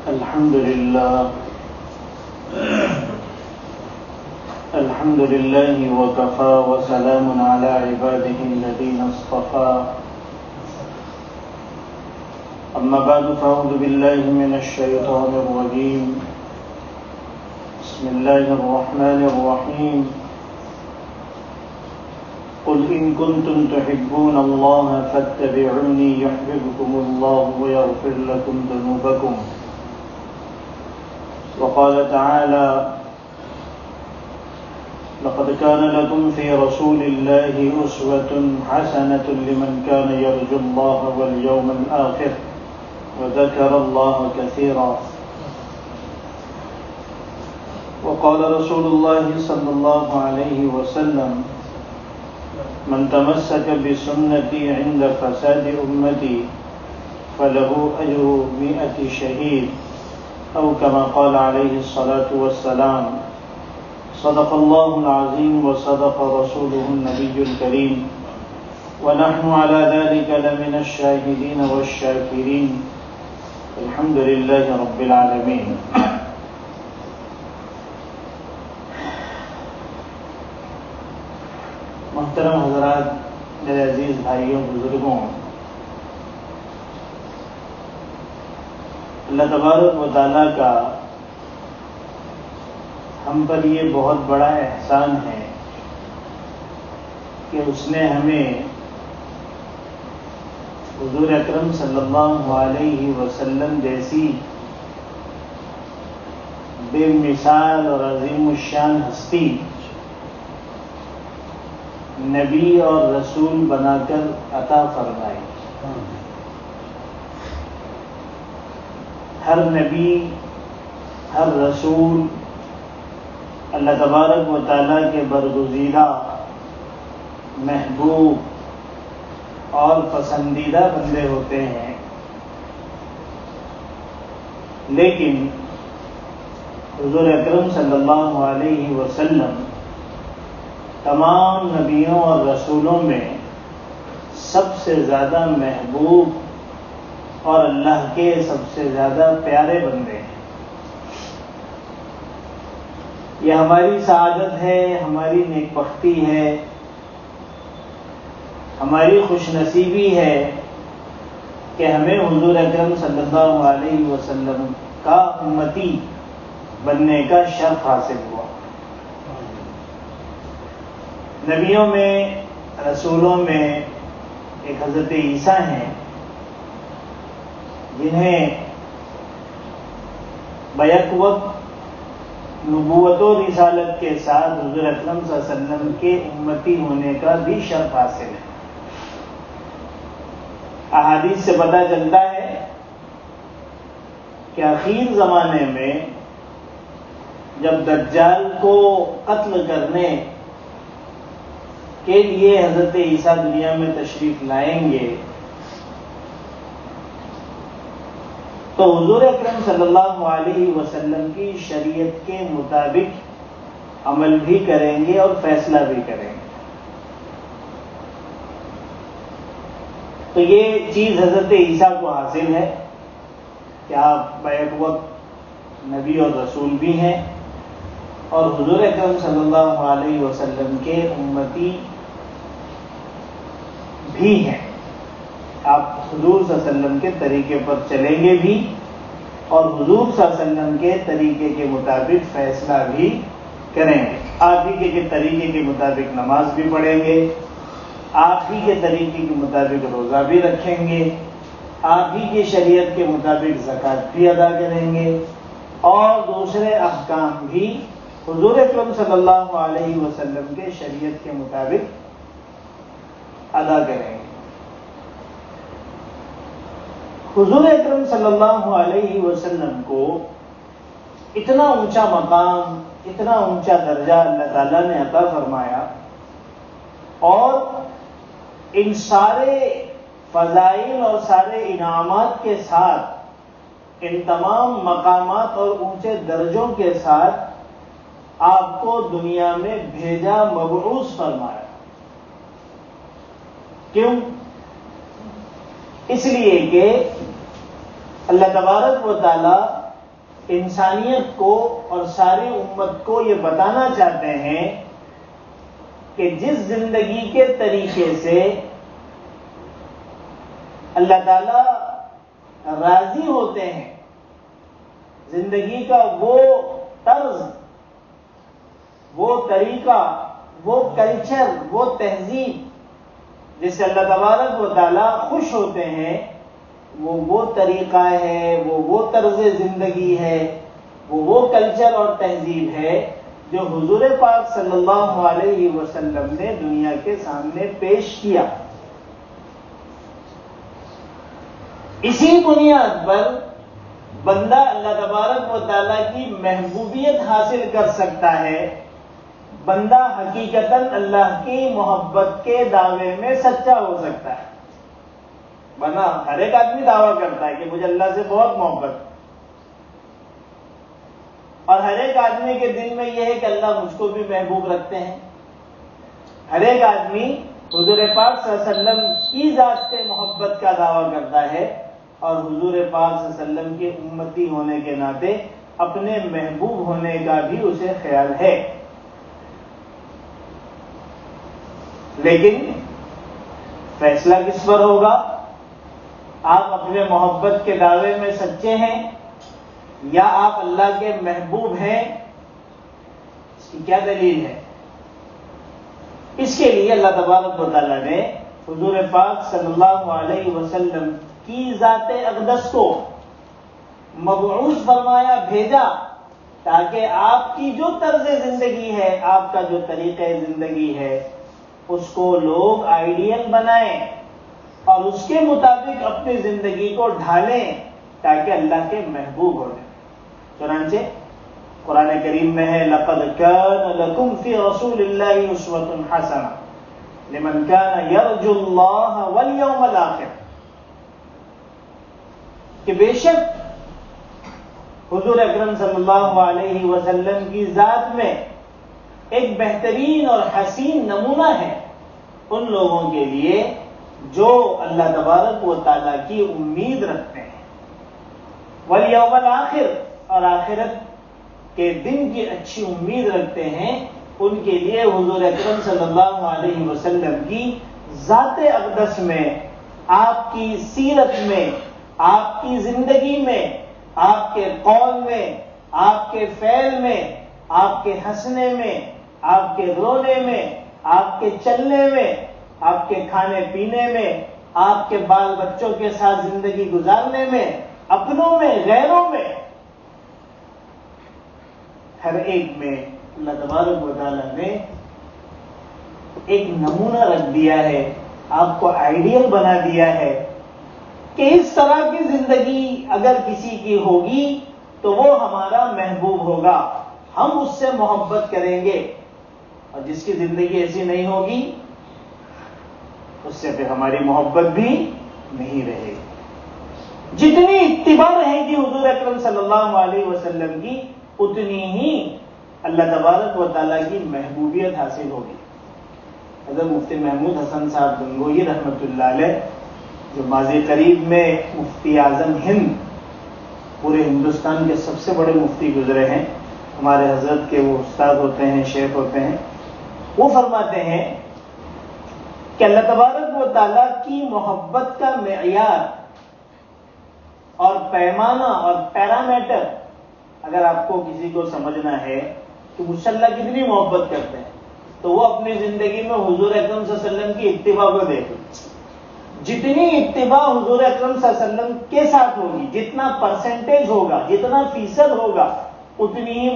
الحمد لله وكفى وسلام على عباده الذين اصطفى أما بعد فأعوذ بالله من الشيطان الرجيم بسم الله الرحمن الرحيم قل إن كنتم تحبون الله فاتبعوني يحببكم الله ويغفر لكم ذنوبكم وقال تعالى لقد كان لكم في رسول الله أسوة حسنة لمن كان يرجو الله واليوم الآخر وذكر الله كثيرا وقال رسول الله صلى الله عليه وسلم من تمسك بسنتي عند فساد أمتي فله أجر 100 شهيد أو كما قال عليه الصلاة والسلام صدق الله العظيم وصدق رسوله النبي الكريم ونحن على ذلك لمن الشاهدين والشاكرين الحمد لله رب العالمين. محترم حضرات، میرے عزیز بھائیوں بزرگوں، اللہ تبارک و تعالیٰ کا ہم پر یہ بہت بڑا احسان ہے کہ اس نے ہمیں حضور اکرم صلی اللہ علیہ وسلم جیسی بے مثال اور عظیم الشان ہستی نبی اور رسول بنا کر عطا فرمائی. ہر نبی، ہر رسول اللہ تبارک و تعالیٰ کے برگزیدہ، محبوب اور پسندیدہ بندے ہوتے ہیں، لیکن حضور اکرم صلی اللہ علیہ وسلم تمام نبیوں اور رسولوں میں سب سے زیادہ محبوب اور اللہ کے سب سے زیادہ پیارے بندے ہیں. یہ ہماری سعادت ہے، ہماری نیکبختی ہے، ہماری خوش نصیبی ہے کہ ہمیں حضور اکرم صلی اللہ علیہ وسلم کا امتی بننے کا شرف حاصل ہوا. نبیوں میں، رسولوں میں ایک حضرت عیسیٰ ہیں جنہیں بیک وقت نبوت و رسالت کے ساتھ حضور اکرم صلی اللہ علیہ وسلم کے امتی ہونے کا بھی شرف حاصل ہے. احادیث سے پتہ چلتا ہے کہ آخر زمانے میں جب دجال کو قتل کرنے کے لیے حضرت عیسیٰ دنیا میں تشریف لائیں گے تو حضور اکرم صلی اللہ علیہ وسلم کی شریعت کے مطابق عمل بھی کریں گے اور فیصلہ بھی کریں گے. تو یہ چیز حضرت عیسیٰ کو حاصل ہے کہ آپ بیک وقت نبی اور رسول بھی ہیں اور حضور اکرم صلی اللہ علیہ وسلم کے امتی بھی ہیں. آپ حضور صلی اللہ علیہ وسلم کے طریقے پر چلیں گے بھی اور حضور صلی اللہ علیہ وسلم کے طریقے کے مطابق فیصلہ بھی کریں گے. آپ ہی کے طریقے کے مطابق نماز بھی پڑھیں گے، آپ ہی کے طریقے کے مطابق روزہ بھی رکھیں گے، آپ ہی کی شریعت کے مطابق زکوٰۃ بھی ادا کریں گے اور دوسرے احکام بھی حضور اکرم صلی اللہ علیہ وسلم کے شریعت کے مطابق ادا کریں گے. حضور اکرم صلی اللہ علیہ وسلم کو اتنا اونچا مقام، اتنا اونچا درجہ اللہ تعالیٰ نے عطا فرمایا اور ان سارے فضائل اور سارے انعامات کے ساتھ، ان تمام مقامات اور اونچے درجوں کے ساتھ آپ کو دنیا میں بھیجا، مبعوث فرمایا. کیوں؟ اس لیے کہ اللہ تبارک و تعالی انسانیت کو اور ساری امت کو یہ بتانا چاہتے ہیں کہ جس زندگی کے طریقے سے اللہ تعالی راضی ہوتے ہیں، زندگی کا وہ طرز، وہ طریقہ، وہ کلچر، وہ تہذیب جس سے اللہ تبارک و تعالی خوش ہوتے ہیں، وہ طریقہ ہے، وہ طرز زندگی ہے، وہ کلچر اور تہذیب ہے جو حضور پاک صلی اللہ علیہ وسلم نے دنیا کے سامنے پیش کیا۔ اسی بنیاد پر بندہ اللہ تبارک و تعالیٰ کی محبوبیت حاصل کر سکتا ہے، بندہ حقیقتاً اللہ کی محبت کے دعوے میں سچا ہو سکتا ہے۔ ورنہ ہر ایک آدمی دعویٰ کرتا ہے کہ مجھے اللہ سے بہت محبت، اور ہر ایک آدمی کے دل میں یہ ہے کہ اللہ مجھ کو بھی محبوب رکھتے ہیں۔ ہر ایک آدمی حضور پاک صلی اللہ علیہ وسلم کی ذات سے محبت کا دعویٰ کرتا ہے، اور حضور پاک صلی اللہ علیہ وسلم کے امتی ہونے کے ناطے اپنے محبوب ہونے کا بھی اسے خیال ہے۔ لیکن فیصلہ کس پر ہوگا؟ آپ اپنے محبت کے دعوے میں سچے ہیں یا آپ اللہ کے محبوب ہیں؟ اس کی کیا دلیل ہے؟ اس کے لیے اللہ تبارک و تعالیٰ نے حضور پاک صلی اللہ علیہ وسلم کی ذات اقدس کو مبعوث فرمایا، بھیجا، تاکہ آپ کی جو طرز زندگی ہے، آپ کا جو طریقہ زندگی ہے، اس کو لوگ آئیڈیل بنائیں اور اس کے مطابق اپنی زندگی کو ڈھالیں تاکہ اللہ کے محبوب ہو جائیں۔ چنانچہ قرآن کریم میں ہے لَقَدْ كَانَ لَكُمْ فِي رَسُولِ اللَّهِ أُسْوَةٌ حَسَنَةٌ لِمَنْ كَانَ يَرْجُو اللَّهَ وَالْيَوْمَ الْآخِرَ، کہ بے شک حضور اکرم صلی اللہ علیہ وسلم کی ذات میں ایک بہترین اور حسین نمونہ ہے ان لوگوں کے لیے جو اللہ تبارک و تعالیٰ کی امید رکھتے ہیں، والیوم الآخر، اور آخرت کے دن کی اچھی امید رکھتے ہیں، ان کے لیے حضور اکرم صلی اللہ علیہ وسلم کی ذات اقدس میں، آپ کی سیرت میں، آپ کی زندگی میں، آپ کے قول میں، آپ کے فعل میں، آپ کے ہنسنے میں، آپ کے رونے میں، آپ کے چلنے میں، آپ کے کھانے پینے میں، آپ کے بال بچوں کے ساتھ زندگی گزارنے میں، اپنوں میں، غیروں میں، ہر ایک میں اللہ تبارک و تعالیٰ نے ایک نمونہ رکھ دیا ہے، آپ کو آئیڈیل بنا دیا ہے کہ اس طرح کی زندگی اگر کسی کی ہوگی تو وہ ہمارا محبوب ہوگا، ہم اس سے محبت کریں گے، اور جس کی زندگی ایسی نہیں ہوگی اس سے پھر ہماری محبت بھی نہیں رہے گی۔ جتنی اتباع رہے گی حضور اکرم صلی اللہ علیہ وسلم کی، اتنی ہی اللہ تبارک و تعالیٰ کی محبوبیت حاصل ہوگی۔ حضرت مفتی محمود حسن صاحب گنگوہی رحمۃ اللہ علیہ، جو ماضی قریب میں مفتی اعظم ہند، پورے ہندوستان کے سب سے بڑے مفتی گزرے ہیں، ہمارے حضرت کے وہ استاد ہوتے ہیں، شیخ ہوتے ہیں، وہ فرماتے ہیں کہ اللہ تبارک و تعالیٰ کی محبت کا معیار اور پیمانہ اور پیرامیٹر اگر آپ کو کسی کو سمجھنا ہے کہ مجھ سے اللہ کتنی محبت کرتے ہیں تو وہ اپنی زندگی میں حضور اکرم صلی اللہ علیہ وسلم کی اتباع کو دیکھیں۔ جتنی اتباع حضور اکرم صلی اللہ علیہ وسلم کے ساتھ ہوگی، جتنا پرسنٹیج ہوگا، جتنا فیصد ہوگا، اتنی ہی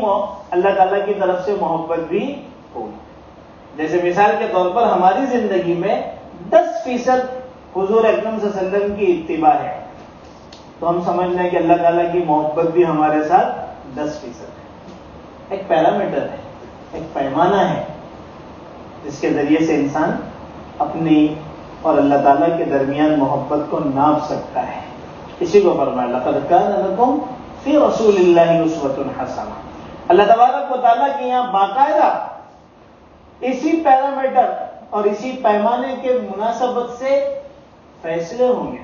اللہ تعالیٰ کی طرف سے محبت بھی ہوگی۔ جیسے مثال کے طور پر ہماری زندگی میں 10% حضور اکرم صلی اللہ علیہ وسلم کی اتباع ہے تو ہم سمجھ لیں کہ اللہ تعالیٰ کی محبت بھی ہمارے ساتھ 10% ہے۔ ایک پیرامیٹر ہے، ایک پیمانہ ہے جس کے ذریعے سے انسان اپنی اور اللہ تعالیٰ کے درمیان محبت کو ناپ سکتا ہے۔ اسی کو فرمایا لقد کان لکم فی رسول اللہ اسوۃ حسنہ۔ اللہ تبارک و تعالیٰ کے یہاں باقاعدہ اسی پیرامیٹر اور اسی پیمانے کے مناسبت سے فیصلے ہوں گے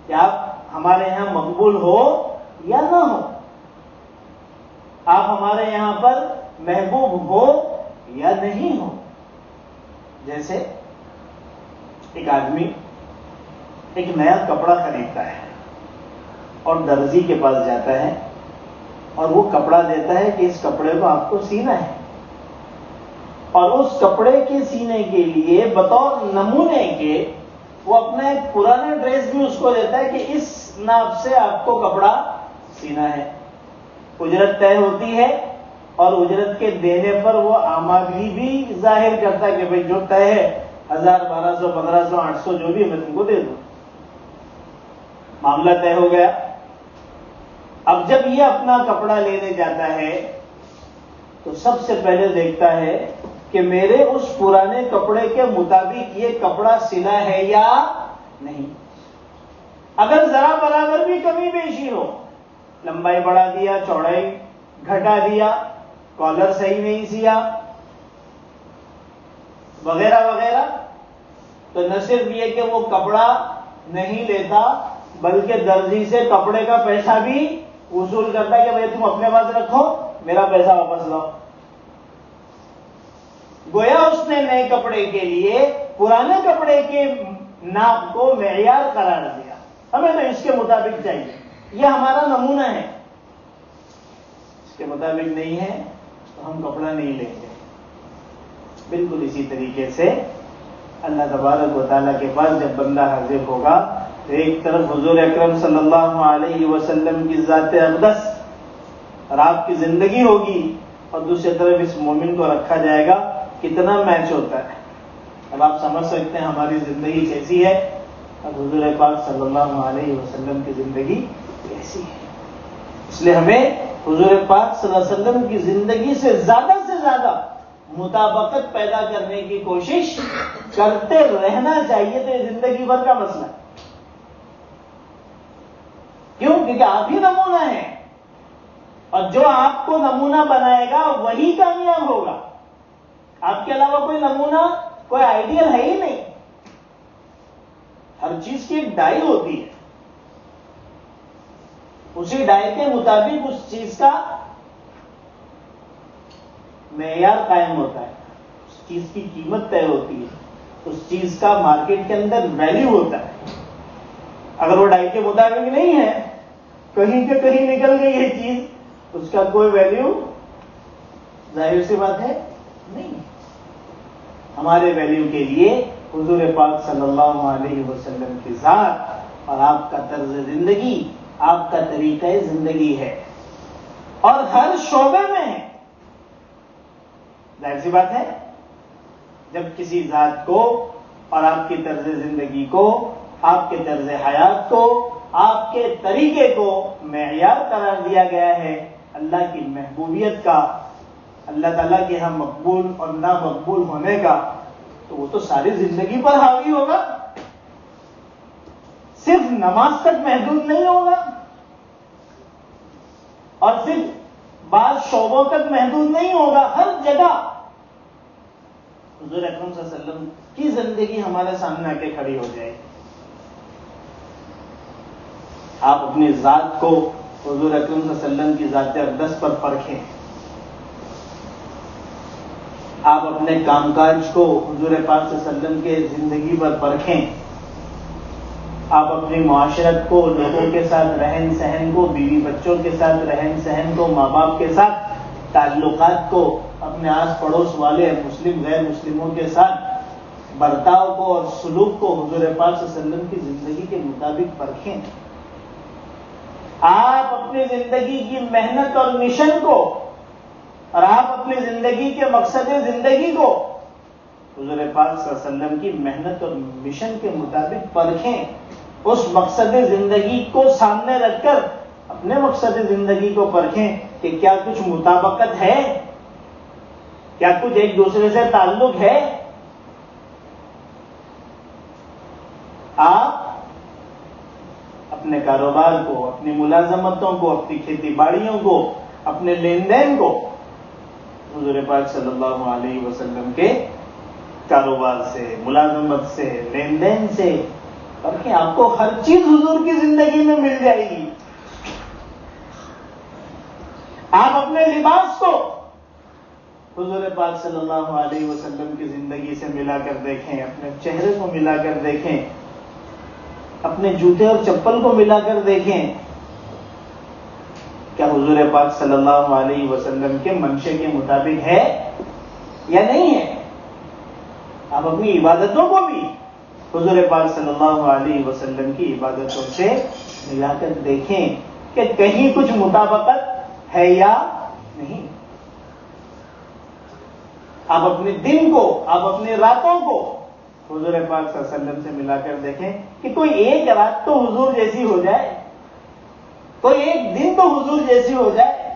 کہ آپ ہمارے یہاں مقبول ہو یا نہ ہو۔ آپ ہمارے یہاں پر محبوب ہو یا نہیں ہو. جیسے ایک آدمی ایک نیا کپڑا خریدتا ہے اور درزی کے پاس جاتا ہے اور وہ کپڑا دیتا ہے کہ اس کپڑے کو آپ کو سینا ہے, اور اس کپڑے کے سینے کے لیے بطور نمونے کے وہ اپنا ایک پرانا ڈریس بھی اس کو دیتا ہے کہ اس ناپ سے آپ کو کپڑا سینا ہے. اجرت طے ہوتی ہے اور اجرت کے دینے پر وہ آمادگی بھی ظاہر کرتا ہے کہ بھئی جو طے ہے 1000 1200 1500 800 جو بھی میں تم کو دے دوں. معاملہ طے ہو گیا. اب جب یہ اپنا کپڑا لینے جاتا ہے تو سب سے پہلے دیکھتا ہے کہ میرے اس پرانے کپڑے کے مطابق یہ کپڑا سلا ہے یا نہیں. اگر ذرا برابر بھی کمی بیشی ہو, لمبائی بڑھا دیا, چوڑائی گھٹا دیا, کالر صحیح نہیں سیا وغیرہ وغیرہ, تو نہ صرف یہ کہ وہ کپڑا نہیں لیتا بلکہ درزی سے کپڑے کا پیسہ بھی وصول کرتا ہے کہ بھائی تم اپنے پاس رکھو, میرا پیسہ واپس لاؤ. گویا اس نے نئے کپڑے کے لیے پرانے کپڑے کے ناپ کو معیار قرار دیا. ہمیں تو اس کے مطابق چاہیے, یہ ہمارا نمونہ ہے, اس کے مطابق نہیں ہے تو ہم کپڑا نہیں لیں گے. بالکل اسی طریقے سے اللہ تبارک و تعالیٰ کے پاس جب بندہ حاضر ہوگا تو ایک طرف حضور اکرم صلی اللہ علیہ وسلم کی ذات اقدس اور آپ کی زندگی ہوگی, اور دوسری طرف اس مومن کو رکھا جائے گا. کتنا میچ ہوتا ہے. اب آپ سمجھ سکتے ہیں ہماری زندگی کیسی ہے اور حضور پاک صلی اللہ علیہ وسلم کی زندگی کیسی ہے. اس لیے ہمیں حضور پاک صلی اللہ علیہ وسلم کی زندگی سے زیادہ مطابقت پیدا کرنے کی کوشش کرتے رہنا چاہیے. تو یہ زندگی بھر کا مسئلہ ہے. کیوں؟ کیونکہ آپ ہی نمونہ ہیں, اور جو آپ کو نمونہ بنائے گا وہی کامیاب ہوگا. آپ کے علاوہ کوئی نمونہ, کوئی آئیڈیل ہے ہی نہیں. ہر چیز کی ایک ڈائی ہوتی ہے, اسی ڈائی کے مطابق اس چیز کا معیار قائم ہوتا ہے, اس چیز کی قیمت طے ہوتی ہے, اس چیز کا مارکیٹ کے اندر ویلیو ہوتا ہے. اگر وہ ڈائی کے مطابق نہیں ہے, کہیں کے کہیں نکل گئی یہ چیز, اس کا کوئی ویلیو ظاہر سی بات ہے نہیں. ہمارے ویلیو کے لیے حضور پاک صلی اللہ علیہ وسلم کی ذات اور آپ کا طرز زندگی, آپ کا طریقہ زندگی ہے, اور ہر شعبے میں ہے. ظاہر سی بات ہے جب کسی ذات کو اور آپ کی طرز زندگی کو, آپ کے طرز حیات کو, آپ کے طریقے کو معیار قرار دیا گیا ہے اللہ کی محبوبیت کا, اللہ تعالیٰ کے ہاں مقبول اور نامقبول ہونے کا, تو وہ تو ساری زندگی پر حاوی ہوگا. صرف نماز تک محدود نہیں ہوگا, اور صرف بعض شعبوں تک محدود نہیں ہوگا. ہر جگہ حضور اکرم صلی اللہ علیہ وسلم کی زندگی ہمارے سامنے آ کے کھڑی ہو جائے. آپ اپنی ذات کو حضور اکرم صلی اللہ علیہ وسلم کی ذات اقدس پر پرکھیں. آپ اپنے کام کاج کو حضور پاک صلی اللہ علیہ وسلم کے زندگی پر پرکھیں. آپ اپنی معاشرت کو, لوگوں کے ساتھ رہن سہن کو, بیوی بچوں کے ساتھ رہن سہن کو, ماں باپ کے ساتھ تعلقات کو, اپنے آس پڑوس والے مسلم غیر مسلموں کے ساتھ برتاؤ کو اور سلوک کو حضور پاک صلی اللہ علیہ وسلم کی زندگی کے مطابق پرکھیں. آپ اپنی زندگی کی محنت اور مشن کو, اور آپ اپنی زندگی کے مقصد زندگی کو حضور پاک صلی اللہ علیہ وسلم کی محنت اور مشن کے مطابق پرکھیں. اس مقصد زندگی کو سامنے رکھ کر اپنے مقصد زندگی کو پرکھیں کہ کیا کچھ مطابقت ہے, کیا کچھ ایک دوسرے سے تعلق ہے. آپ اپنے کاروبار کو, اپنی ملازمتوں کو, اپنی کھیتی باڑیوں کو, اپنے لین دین کو حضور پاک صلی اللہ علیہ وسلم کے کاروبار سے, ملازمت سے, لین دین سے, بلکہ آپ کو ہر چیز حضور کی زندگی میں مل جائے گی. آپ اپنے لباس کو حضور پاک صلی اللہ علیہ وسلم کی زندگی سے ملا کر دیکھیں، اپنے چہرے کو ملا کر دیکھیں، اپنے جوتے اور چپل کو ملا کر دیکھیں، کیا حضور پاک صلی اللہ علیہ وسلم کے منشے کے مطابق ہے یا نہیں ہے؟ آپ اپنی عبادتوں کو بھی حضور پاک صلی اللہ علیہ وسلم کی عبادتوں سے ملا کر دیکھیں کہ کہیں کچھ مطابقت ہے یا نہیں۔ آپ اپنے دن کو، آپ اپنی راتوں کو حضور پاک صلی اللہ علیہ وسلم سے ملا کر دیکھیں کہ کوئی ایک رات تو حضور جیسی ہو جائے، کوئی ایک دن تو حضور جیسی ہو جائے۔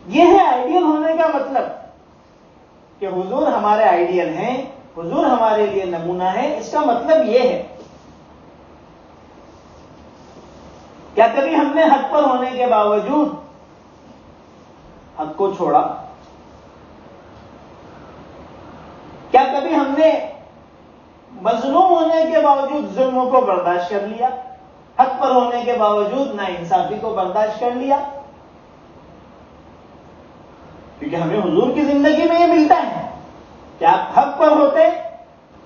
یہ ہے آئیڈیل ہونے کا مطلب، کہ حضور ہمارے آئیڈیل ہیں، حضور ہمارے لیے نمونہ ہے۔ اس کا مطلب یہ ہے، کیا کبھی ہم نے حق پر ہونے کے باوجود حق کو چھوڑا؟ کیا کبھی ہم نے مظلوم ہونے کے باوجود ظلموں کو برداشت کر لیا؟ حق پر ہونے کے باوجود ناانصافی کو برداشت کر لیا؟ کیونکہ ہمیں حضور کی زندگی میں یہ ملتا ہے کہ آپ حق پر ہوتے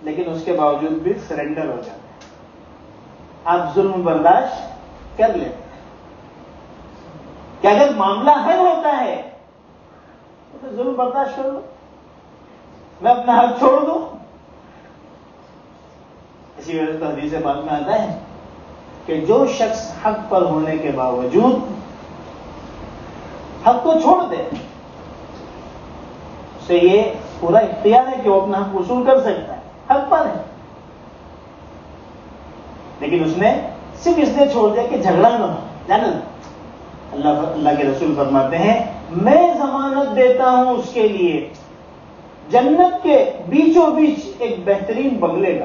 لیکن اس کے باوجود بھی سرنڈر ہو جاتے، آپ ظلم برداشت کر لیتے کہ اگر معاملہ حل ہوتا ہے تو ظلم برداشت کر لو، میں اپنا حق چھوڑ دوں۔ اسی وجہ سے تو حدیث پاک میں آتا ہے کہ جو شخص حق پر ہونے کے باوجود حق کو چھوڑ دے، اسے یہ پورا اختیار ہے کہ وہ اپنا حق وصول کر سکتا ہے، حق پر ہے، لیکن اس نے صرف اس لیے چھوڑ دیا کہ جھگڑا نہ ہو۔ جانا اللہ کے رسول فرماتے ہیں میں ضمانت دیتا ہوں اس کے لیے جنت کے بیچوں بیچ ایک بہترین بنگلے کا،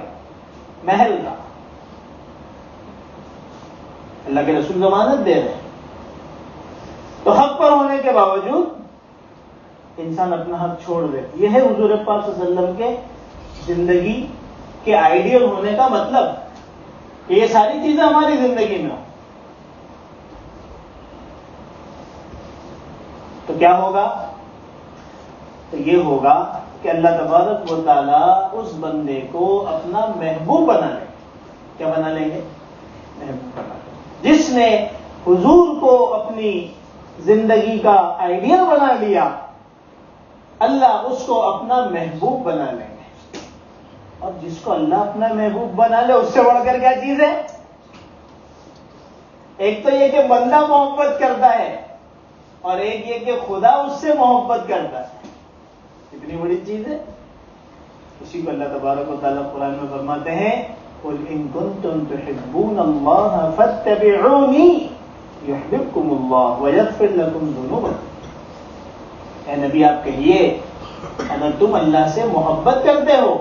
محل کا۔ اللہ کے رسول ضمانت دے رہے ہیں۔ تو حق پر ہونے کے باوجود انسان اپنا حق چھوڑ دے، یہ ہے حضور پاک صلی اللہ علیہ وسلم کے زندگی کے آئیڈیل ہونے کا مطلب، کہ یہ ساری چیزیں ہماری زندگی میں ہوں۔ تو کیا ہوگا؟ تو یہ ہوگا کہ اللہ تبارک و تعالیٰ اس بندے کو اپنا محبوب بنا لیں۔ کیا بنا لیں گے؟ محبوب بنا لیں گے۔ جس نے حضور کو اپنی زندگی کا آئیڈیل بنا لیا، اللہ اس کو اپنا محبوب بنا لیں گے۔ اور جس کو اللہ اپنا محبوب بنا لے، اس سے بڑھ کر کیا چیز ہے؟ ایک تو یہ کہ بندہ محبت کرتا ہے، اور ایک یہ کہ خدا اس سے محبت کرتا ہے۔ کتنی بڑی چیز ہے! اسی کو اللہ تبارک و تعالیٰ قرآن میں فرماتے ہیں قُلْ إِن كُنتُمْ تُحِبُّونَ اللَّهَ فَاتَّبِعُونِي يُحْبِبْكُمُ اللَّهُ وَيَغْفِرْ لَكُمْ ذُنُوبَكُمْ۔ اے نبی آپ کہیے اگر تم اللہ سے محبت کرتے ہو،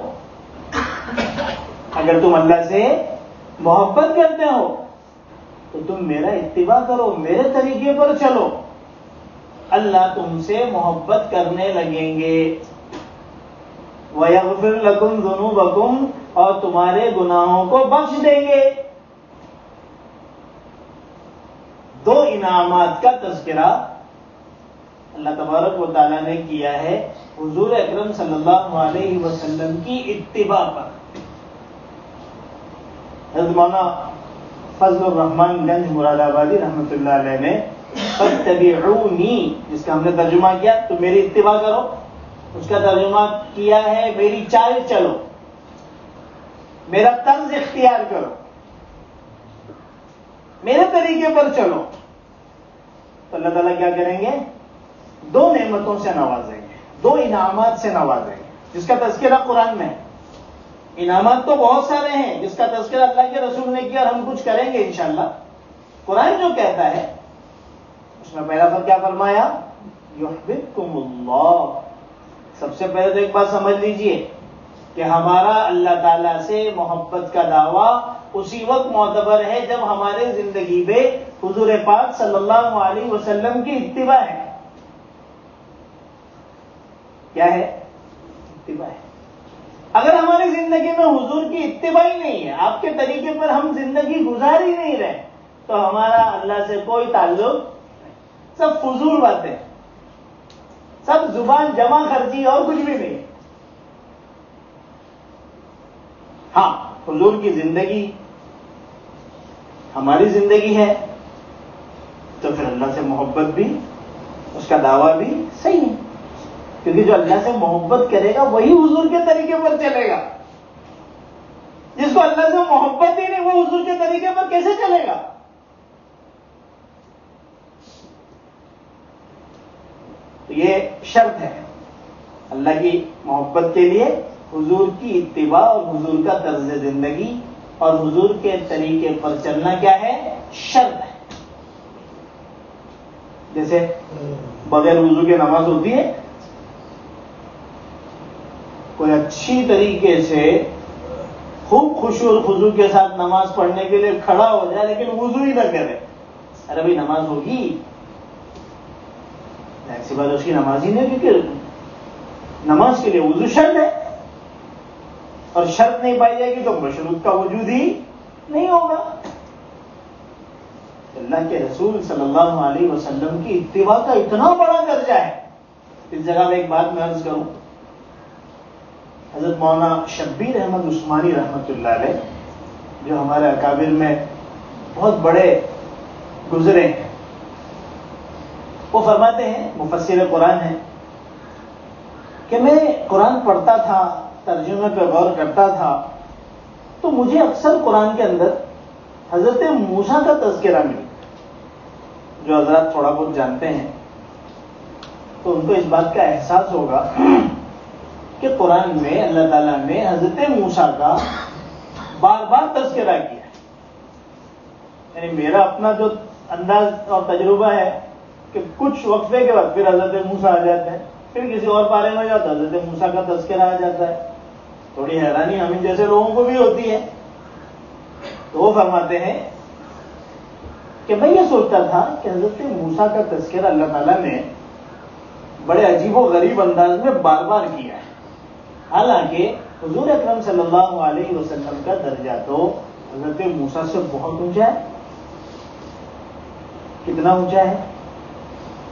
اگر تم اللہ سے محبت کرتے ہو تو تم میرا اتباع کرو، میرے طریقے پر چلو، اللہ تم سے محبت کرنے لگیں گے۔ وَيَغْفِرْ لَكُمْ ذُنُوبَكُمْ، اور تمہارے گناہوں کو بخش دیں گے۔ دو انعامات کا تذکرہ اللہ تبارک و تعالیٰ نے کیا ہے حضور اکرم صلی اللہ علیہ وسلم کی اتباع پر۔ حضرت مولانا فضل الرحمان گنج مراد آبادی رحمۃ اللہ علیہ نے فاتبعونی، جس کا ہم نے ترجمہ کیا تو میری اتباع کرو، اس کا ترجمہ کیا ہے میری چال چلو، میرا طرز اختیار کرو، میرے طریقے پر چلو۔ تو اللہ تعالیٰ کیا کریں گے؟ دو نعمتوں سے نوازیں گے، دو انعامات سے نوازیں گے، جس کا تذکرہ قرآن میں ہے۔ انعامات تو بہت سارے ہیں جس کا تذکرہ اللہ کے رسول نے کیا، اور ہم کچھ کریں گے انشاءاللہ۔ قرآن جو کہتا ہے اس میں پہلا پر کیا فرمایا؟ یحببکم اللہ۔ سب سے پہلے تو ایک بات سمجھ لیجئے کہ ہمارا اللہ تعالیٰ سے محبت کا دعویٰ اسی وقت معتبر ہے جب ہمارے زندگی میں حضور پاک صلی اللہ علیہ وسلم کی اتباع ہے۔ کیا ہے؟ اتباع ہے۔ اگر ہماری زندگی میں حضور کی اتباع ہی نہیں ہے، آپ کے طریقے پر ہم زندگی گزار ہی نہیں رہے، تو ہمارا اللہ سے کوئی تعلق نہیں۔ سب فضول باتیں، سب زبان جمع خرچی اور کچھ بھی نہیں۔ ہاں، حضور کی زندگی ہماری زندگی ہے تو پھر اللہ سے محبت بھی، اس کا دعویٰ بھی صحیح ہے، کیونکہ جو اللہ سے محبت کرے گا وہی حضور کے طریقے پر چلے گا۔ جس کو اللہ سے محبت ہی نہیں، وہ حضور کے طریقے پر کیسے چلے گا؟ تو یہ شرط ہے اللہ کی محبت کے لیے، حضور کی اتباع اور حضور کا طرز زندگی اور حضور کے طریقے پر چلنا کیا ہے؟ شرط ہے۔ جیسے بغیر وضو کے نماز ہوتی ہے؟ کوئی اچھی طریقے سے خوب خشوع اور خضوع کے ساتھ نماز پڑھنے کے لیے کھڑا ہو جائے لیکن وضو ہی نہ کرے، ارے بھائی نماز ہوگی؟ ایسی بات اس کی نماز ہی نہیں، کیونکہ نماز کے لیے وضو شرط ہے، اور شرط نہیں پائی جائے گی تو مشروط کا وجود ہی نہیں ہوگا۔ اللہ کے رسول صلی اللہ علیہ وسلم کی اتباع کا اتنا بڑا درجہ ہے۔ اس جگہ میں ایک بات میں عرض کروں، حضرت مولانا شبیر احمد عثمانی رحمۃ اللہ علیہ، جو ہمارے اکابر میں بہت بڑے گزرے ہیں، وہ فرماتے ہیں، مفسر قرآن ہیں، کہ میں قرآن پڑھتا تھا، ترجمے پہ غور کرتا تھا، تو مجھے اکثر قرآن کے اندر حضرت موسیٰ کا تذکرہ ملا۔ جو حضرات تھوڑا بہت جانتے ہیں تو ان کو اس بات کا احساس ہوگا کہ قرآن میں اللہ تعالیٰ نے حضرت موسیٰ کا بار بار تذکرہ کیا ہے۔ یعنی میرا اپنا جو انداز اور تجربہ ہے کہ کچھ وقفے کے بعد پھر حضرت موسیٰ آ جاتے ہیں، پھر کسی اور پارے میں جاتا ہے حضرت موسیٰ کا تذکرہ آ جاتا ہے۔ تھوڑی حیرانی ہم جیسے لوگوں کو بھی ہوتی ہے۔ تو وہ فرماتے ہیں کہ میں یہ سوچتا تھا کہ حضرت موسیٰ کا تذکرہ اللہ تعالیٰ نے بڑے عجیب و غریب انداز میں بار بار کیا ہے، حالانکہ حضور اکرم صلی اللہ علیہ وسلم کا درجہ تو حضرت موسیٰ سے بہت اونچا ہے۔ کتنا اونچا ہے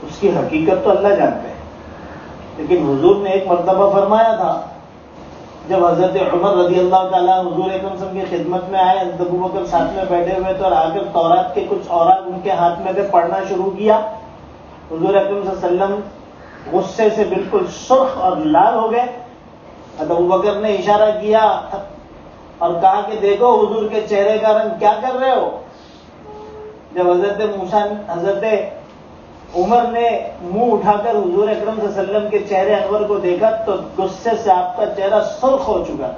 اس کی حقیقت تو اللہ جانتے ہیں، لیکن حضور نے ایک مرتبہ فرمایا تھا، جب حضرت عمر رضی اللہ تعالیٰ حضور اکرم صلی اللہ علیہ وسلم کی خدمت میں آئے، حضرت ابوبکر ساتھ میں بیٹھے ہوئے تھے اور آ کر تورات کے کچھ اوراق ان کے ہاتھ میں سے پڑھنا شروع کیا، حضور اکرم صلی اللہ علیہ وسلم غصے سے بالکل سرخ اور لال ہو گئے۔ حضرت ابوبکر نے اشارہ کیا اور کہا کہ دیکھو حضور کے چہرے کا رنگ کیا کر رہے ہو۔ جب حضرت عمر نے منہ اٹھا کر حضور اکرم صلی اللہ علیہ وسلم کے چہرے انور کو دیکھا تو غصے سے آپ کا چہرہ سرخ ہو چکا۔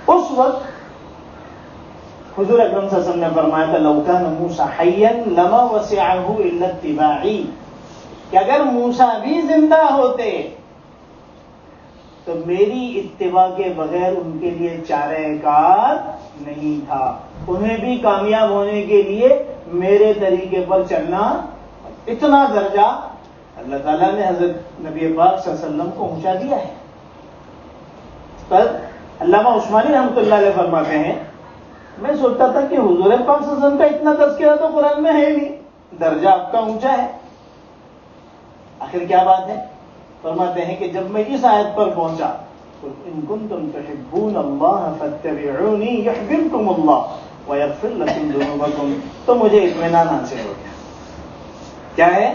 اس وقت حضور اکرم صلی اللہ علیہ وسلم نے فرمایا تھا لو کان موسیٰ حیا لما وسعہ الا اتباعی، کہ اگر موسیٰ بھی زندہ ہوتے تو میری اتباع کے بغیر ان کے لیے چارہ کار نہیں تھا، انہیں بھی کامیاب ہونے کے لیے میرے طریقے پر چلنا۔ اتنا درجہ اللہ تعالیٰ نے حضرت نبی پاک صلی اللہ علیہ وسلم کو اونچا دیا ہے۔ پر علامہ عثمانی رحمۃ اللہ علیہ فرماتے ہیں، میں سوچتا تھا کہ حضور پاک صلی اللہ علیہ وسلم کا اتنا تذکرہ تو قرآن میں ہے ہی نہیں، درجہ آپ کا اونچا ہے، آخر کیا بات ہے؟ فرماتے ہیں کہ جب میں اس آیت پر پہنچا قل ان کنتم تحبون اللہ فاتبعونی یحببکم اللہ ویغفر لکم ذنوبکم، تو مجھے اطمینان حاصل ہو گیا۔ کیا ہے؟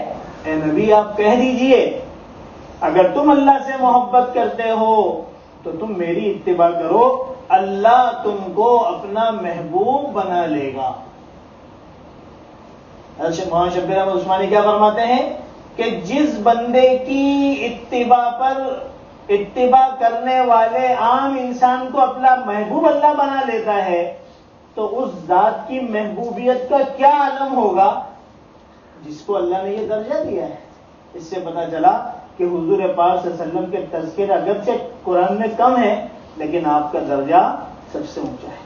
اے نبی آپ کہہ دیجئے اگر تم اللہ سے محبت کرتے ہو تو تم میری اتباع کرو، اللہ تم کو اپنا محبوب بنا لے گا۔ حضرت مولانا شبیر احمد عثمانی کیا فرماتے ہیں کہ جس بندے کی اتباع کرنے والے عام انسان کو اپنا محبوب اللہ بنا لیتا ہے تو اس ذات کی محبوبیت کا کیا عالم ہوگا جس کو اللہ نے یہ درجہ دیا ہے۔ اس سے پتہ چلا کہ حضور پاک صلی اللہ علیہ وسلم کے تذکرے اگرچہ قرآن میں کم ہے لیکن آپ کا درجہ سب سے اونچا ہے۔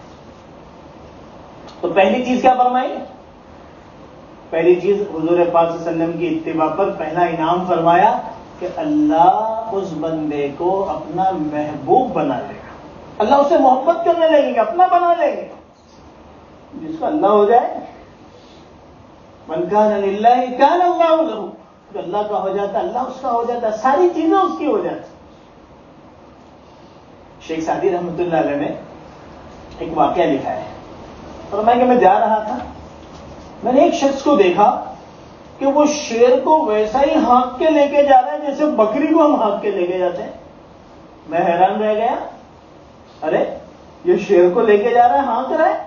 تو پہلی چیز کیا فرمائی؟ پہلی چیز حضور پاک صلی اللہ علیہ وسلم کی اتباع پر پہلا انعام فرمایا کہ اللہ اس بندے کو اپنا محبوب بنا لے گا، اللہ اسے محبت کرنے لگے گا، اپنا بنا لے گا۔ جس کو اللہ ہو جائے من کان للہ کان اللہ لہ، جو اللہ کا ہو جاتا اللہ اس کا ہو جاتا، ساری چیزیں اس کی ہو جاتی. شیخ سعدی رحمۃ اللہ علیہ نے ایک واقعہ لکھا ہے، فرمایا کہ میں جا رہا تھا، میں نے ایک شخص کو دیکھا کہ وہ شیر کو ویسا ہی ہانک کے لے کے جا رہا ہے جیسے بکری کو ہم ہانک کے لے کے جاتے ہیں. میں حیران رہ گیا، ارے یہ شیر کو لے کے جا رہا ہے، ہانک رہا ہے.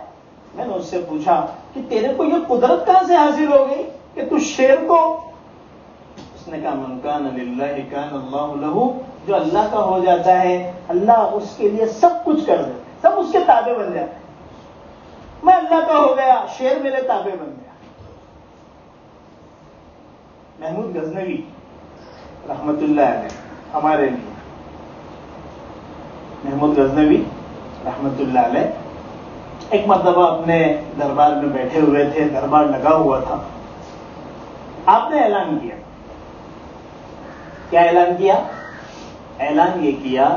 میں نے اس سے پوچھا کہ تیرے کو یہ قدرت کہاں سے حاصل ہو گئی کہ تو شیر کو؟ اس نے کہا من کان للہ کان اللہ لہ، جو اللہ کا ہو جاتا ہے اللہ اس کے لیے سب کچھ کر دیتا ہے، سب اس کے تابع بن جاتے ہیں. میں اللہ کا ہو گیا، شیر میرے تابع بن گیا. محمود غزنوی رحمت اللہ علیہ ہمارے لیے، محمود غزنوی رحمت اللہ علیہ ایک مرتبہ اپنے دربار میں بیٹھے ہوئے تھے، دربار لگا ہوا تھا. آپ نے اعلان کیا. کیا اعلان کیا؟ اعلان یہ کیا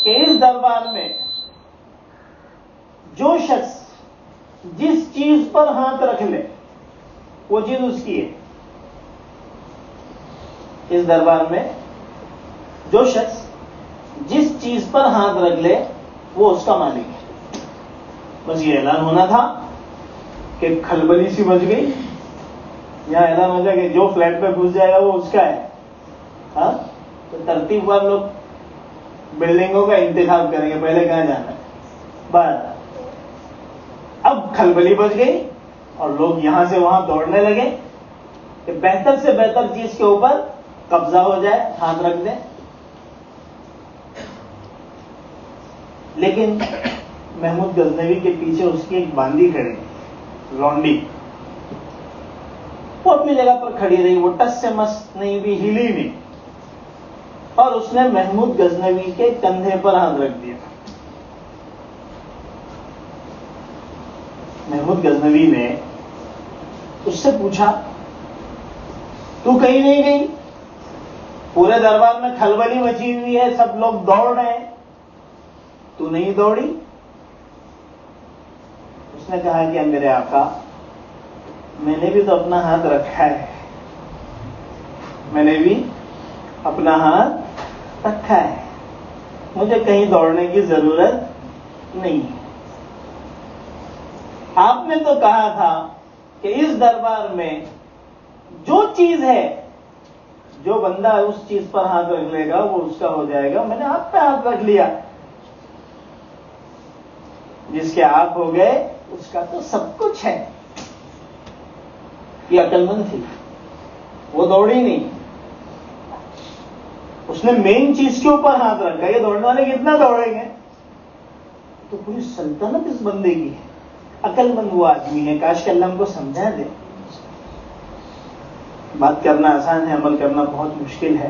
کہ اس دربار میں جو شخص جس چیز پر ہاتھ رکھ لے وہ چیز اس کی ہے. اس دربار میں جو شخص جس چیز پر ہاتھ رکھ لے وہ اس کا مالک ہے. بس یہ اعلان ہونا تھا کہ کھلبلی سی مچ گئی. یہاں اعلان ہو جائے کہ جو فلیٹ پہ گھس جائے گا وہ اس کا ہے. ہاں تو ترتیب پر لوگ بلڈنگوں کا انتخاب کریں گے، پہلے کہاں جانا ہے. بس اب کھلبلی بچ گئی اور لوگ یہاں سے وہاں دوڑنے لگے کہ بہتر سے بہتر چیز کے اوپر قبضہ ہو جائے، ہاتھ رکھ دیں. لیکن محمود غزنوی کے پیچھے اس کی ایک باندی کھڑی، لونڈی، وہ اپنی جگہ پر کھڑی رہی، وہ ٹس سے مس نہیں بھی، ہلی نہیں. اور اس نے محمود غزنوی کے کندھے پر ہاتھ رکھ دیا. محمود غزنوی نے اس سے پوچھا تو کہیں نہیں گئی؟ پورے دربار میں کھلبلی مچی ہوئی ہے، سب لوگ دوڑ رہے ہیں، تو نہیں دوڑی؟ اس نے کہا کہ میرے آقا میں نے بھی تو اپنا ہاتھ رکھا ہے، میں نے بھی اپنا ہاتھ رکھا ہے، مجھے کہیں دوڑنے کی ضرورت نہیں ہے. آپ نے تو کہا تھا کہ اس دربار میں جو چیز ہے، جو بندہ اس چیز پر ہاتھ رکھ لے گا وہ اس کا ہو جائے گا. میں نے آپ پہ ہاتھ رکھ لیا، جس کے آپ ہو گئے اس کا تو سب کچھ ہے. یہ عقل مند تھی، وہ دوڑی نہیں، اس نے مین چیز کے اوپر ہاتھ رکھا. یہ دوڑنے والے کتنا دوڑیں گے؟ تو پوری سلطنت اس بندے کی ہے. عقل مند وہ آدمی ہے. کاش کہ اللہ ہم کو سمجھا دے. بات کرنا آسان ہے، عمل کرنا بہت مشکل ہے.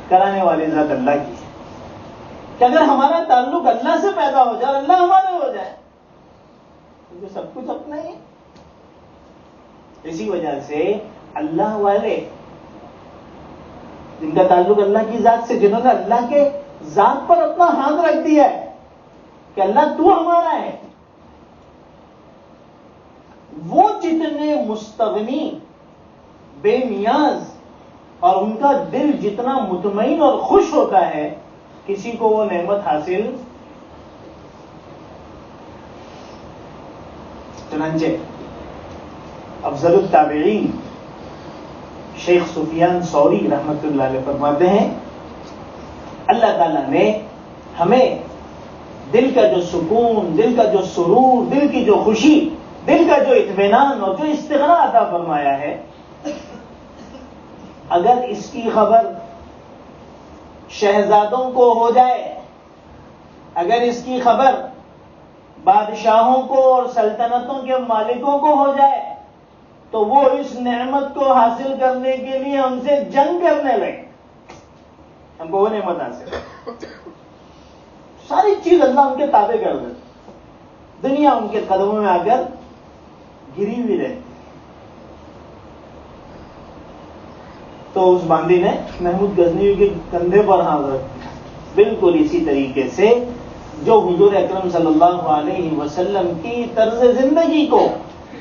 کرانے والی ذات اللہ کی ہے کہ اگر ہمارا تعلق اللہ سے پیدا ہو جائے، اللہ ہمارے ہو جائے، تو سب کچھ اپنا ہی. اسی وجہ سے اللہ والے جن کا تعلق اللہ کی ذات سے، جنہوں نے اللہ کے ذات پر اپنا ہاتھ رکھ دیا ہے کہ اللہ تو ہمارا ہے، وہ جتنے مستغنی، بے نیاز، اور ان کا دل جتنا مطمئن اور خوش ہوتا ہے، کسی کو وہ نعمت حاصل. چنانچہ افضل التابعین شیخ سفیان ثوری رحمت اللہ علیہ فرماتے ہیں اللہ تعالیٰ نے ہمیں دل کا جو سکون، دل کا جو سرور، دل کی جو خوشی، دل کا جو اطمینان اور جو استغنا عطا فرمایا ہے، اگر اس کی خبر شہزادوں کو ہو جائے، اگر اس کی خبر بادشاہوں کو اور سلطنتوں کے مالکوں کو ہو جائے، تو وہ اس نعمت کو حاصل کرنے کے لیے ہم سے جنگ کرنے لگے. ہم کو وہ نعمت حاصل، ساری چیز اللہ ان کے تابع کر دے، دنیا ان کے قدموں میں آ کر گری ہوئی رہتی. تو اس باندی نے محمود غزنوی کے کندھے پر ہاتھ رکھ دیا. بالکل اسی طریقے سے جو حضور اکرم صلی اللہ علیہ وسلم کی طرز زندگی کو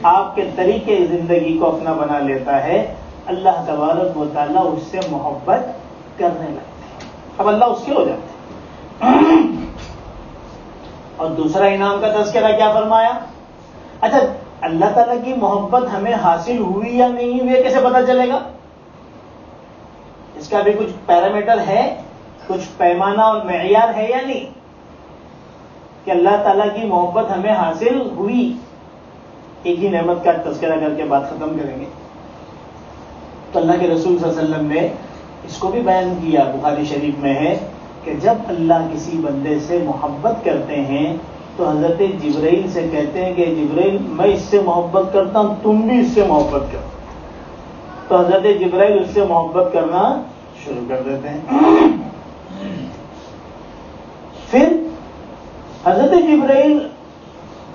آپ کے طریقے زندگی کو اپنا بنا لیتا ہے، اللہ تبارک و تعالیٰ اس سے محبت کرنے لگتے ہیں، اب اللہ اس کے ہو جاتے ہیں۔ اور دوسرا انعام کا تذکرہ کیا فرمایا؟ اچھا اللہ تعالیٰ کی محبت ہمیں حاصل ہوئی یا نہیں ہوئی کیسے پتہ چلے گا؟ اس کا بھی کچھ پیرامیٹر ہے، کچھ پیمانہ اور معیار ہے یا نہیں کہ اللہ تعالیٰ کی محبت ہمیں حاصل ہوئی؟ ایک ہی نعمت کا تذکرہ کر کے بات ختم کریں گے۔ تو اللہ کے رسول صلی اللہ علیہ وسلم نے اس کو بھی بیان کیا، بخاری شریف میں ہے کہ جب اللہ کسی بندے سے محبت کرتے ہیں تو حضرت جبرائیل سے کہتے ہیں کہ جبرائیل میں اس سے محبت کرتا ہوں، تم بھی اس سے محبت کرو، تو حضرت جبرائیل اس سے محبت کرنا شروع کر دیتے ہیں۔ پھر حضرت جبرائیل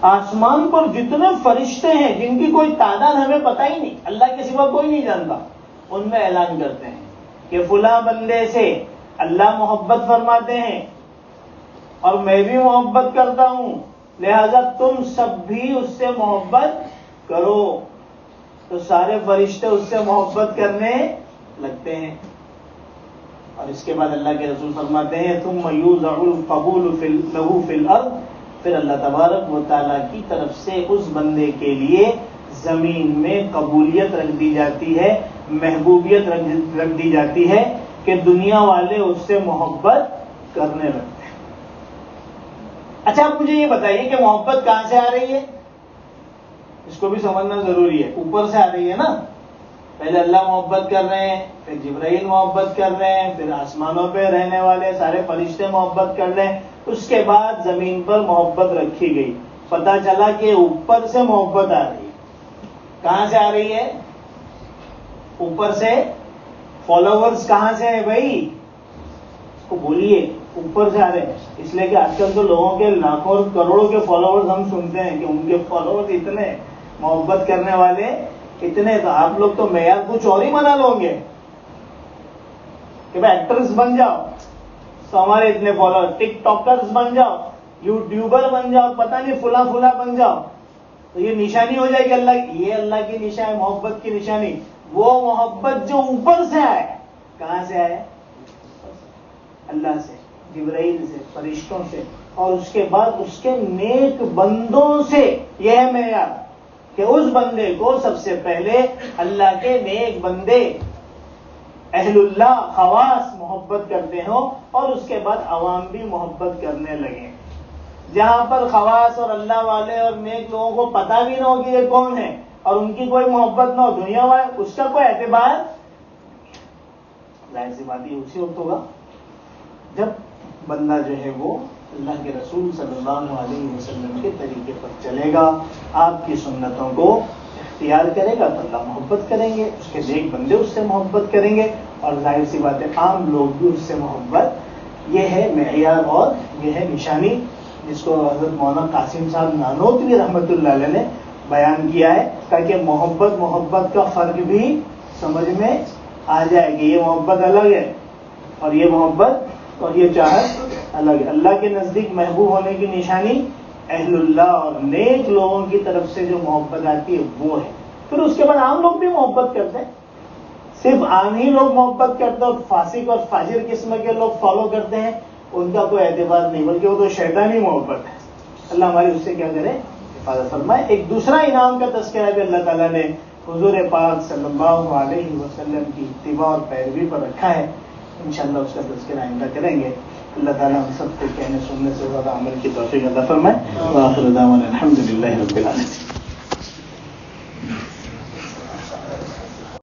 آسمان پر جتنے فرشتے ہیں جن کی کوئی تعداد ہمیں پتہ ہی نہیں، اللہ کے سوا کوئی نہیں جانتا، ان میں اعلان کرتے ہیں کہ فلاں بندے سے اللہ محبت فرماتے ہیں اور میں بھی محبت کرتا ہوں، لہذا تم سب بھی اس سے محبت کرو، تو سارے فرشتے اس سے محبت کرنے لگتے ہیں۔ اور اس کے بعد اللہ کے رسول فرماتے ہیں ثم یوضع القبول له فی الارض، پھر اللہ تبارک و تعالیٰ کی طرف سے اس بندے کے لیے زمین میں قبولیت رکھ دی جاتی ہے، محبوبیت رکھ دی جاتی ہے کہ دنیا والے اس سے محبت کرنے لگتے ہیں۔ اچھا آپ مجھے یہ بتائیے کہ محبت کہاں سے آ رہی ہے؟ اس کو بھی سمجھنا ضروری ہے۔ اوپر سے آ رہی ہے نا، پہلے اللہ محبت کر رہے ہیں، پھر جبرائیل محبت کر رہے ہیں، پھر آسمانوں پہ رہنے والے سارے فرشتے محبت کر رہے ہیں، اس کے بعد زمین پر محبت رکھی گئی، پتہ چلا کہ اوپر سے محبت آ رہی ہے۔ کہاں سے آ رہی ہے؟ اوپر سے۔ فالوورز کہاں سے ہیں بھائی؟ اس کو بولیے، اوپر سے آ رہے ہیں۔ اس لیے کہ آج کل تو لوگوں کے لاکھوں اور کروڑوں کے فالوورز ہم سنتے ہیں کہ ان کے فالوورز اتنے، محبت کرنے والے اتنے، تو آپ لوگ تو معیار کچھ اور ہی بنا لو گے کہ بھائی ایکٹرز بن جاؤ تو ہمارے اتنے فالوور، ٹک ٹاکرز بن جاؤ، یوٹیوبر بن جاؤ، پتہ نہیں فلاں فلاں بن جاؤ، تو یہ نشانی ہو جائے گی اللہ کی۔ یہ اللہ کی نشانی، محبت کی نشانی، وہ محبت جو اوپر سے آئے۔ کہاں سے آئے؟ اللہ سے، جبرائیل سے، فرشتوں سے، اور اس کے بعد اس کے نیک بندوں سے۔ یہ ہے معیار کہ اس بندے کو سب سے پہلے اللہ کے نیک بندے، اہل اللہ، خواص محبت کرتے ہوں، اور اس کے بعد عوام بھی محبت کرنے لگے۔ جہاں پر خواص اور اللہ والے اور نیک لوگوں کو پتہ بھی نہ ہو کہ یہ کون ہے اور ان کی کوئی محبت نہ ہو، دنیا والے اس کا کوئی اعتبار، ظاہر سی بات یہ اسی وقت ہوگا جب بندہ جو ہے وہ اللہ کے رسول صلی اللہ علیہ وسلم کے طریقے پر چلے گا، آپ کی سنتوں کو اختیار کرے گا تو اللہ محبت کریں گے، اس کے نیک بندے اس سے محبت کریں گے، اور ظاہر سی بات ہے عام لوگ بھی اس سے محبت۔ یہ ہے معیار اور یہ ہے نشانی جس کو حضرت مولانا قاسم صاحب نانوتوی رحمۃ اللہ علیہ نے بیان کیا ہے، تاکہ محبت کا فرق بھی سمجھ میں آ جائے کہ یہ محبت الگ ہے اور یہ محبت اور یہ چاہت الگ ہے۔ اللہ کے نزدیک محبوب ہونے کی نشانی اہل اللہ اور نیک لوگوں کی طرف سے جو محبت آتی ہے وہ ہے۔ پھر اس کے بعد عام لوگ بھی محبت کرتے ہیں، صرف عام ہی لوگ محبت کرتے ہیں اور فاسق اور فاجر قسم کے لوگ فالو کرتے ہیں، ان کا کوئی اعتبار نہیں، بلکہ وہ تو شیطانی محبت ہے۔ اللہ ہماری اس سے کیا کرے؟ حفاظت فرمائے۔ ایک دوسرا انعام کا تذکرہ بھی اللہ تعالیٰ نے حضور پاک صلی اللہ علیہ وسلم کی اتباع اور پیروی پر رکھا ہے، انشاءاللہ اس کا تذکرہ آئندہ کریں گے۔ اللہ تعالیٰ ہم سب کو کہنے سننے سے زیادہ عمل کی توفیق عطا فرمائے۔ وآخر دعوانا الحمدللہ رب العالمین۔